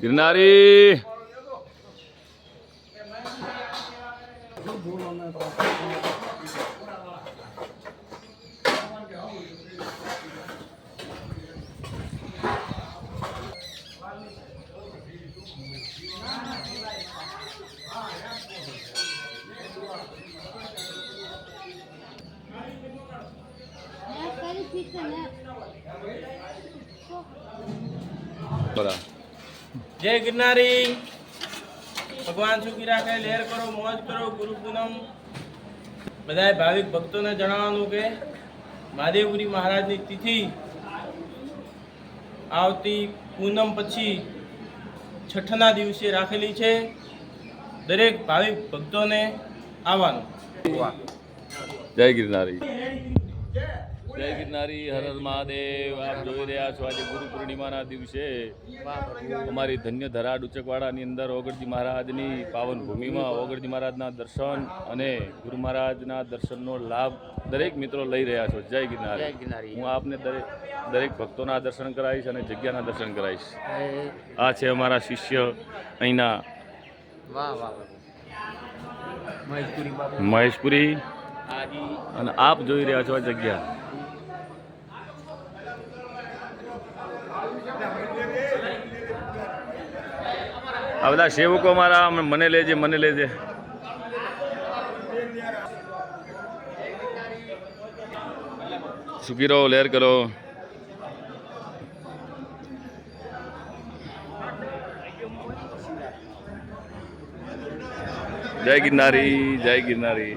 गिरनारी जय गिरनारी। भगवान सुखी राखे, लहर करो, मौज करो। गुरु पूनम बधाए भाविक भक्तों ने जणावવાનું કે મહાદેવગુરી મહારાજની તિથિ આવતી પૂનમ પછી છઠ્ઠના દિવસે રાખેલી છે। દરેક ભાવિક ભક્તોને આવવાનું। जय गिरनारी, जय गिरनारी, हर हर महादेव। आप જોઈ રહ્યા છો આજે ગુરુ પૂર્ણિમાના દિવસે અમારી ધન્ય ધરાડ ઉચકવાડાની અંદર ઓગળજી મહારાજની પાવન ભૂમિમાં ઓગળજી મહારાજના દર્શન અને ગુરુ મહારાજના દર્શનનો લાભ દરેક મિત્રો લઈ રહ્યા છો। જય गिरनारी। હું આપને દરેક ભક્તોના દર્શન કરાવીશ અને જગ્યાના દર્શન કરાવીશ। આ છે અમારા શિષ્ય અહીંના મહેશપુરી અને આપ જોઈ રહ્યા છો આ જગ્યા। આ બધા સેવકો મારા મને લેજે સુખી રહો, લહેર કરો। जय गिरनारी, जय गिरनारी।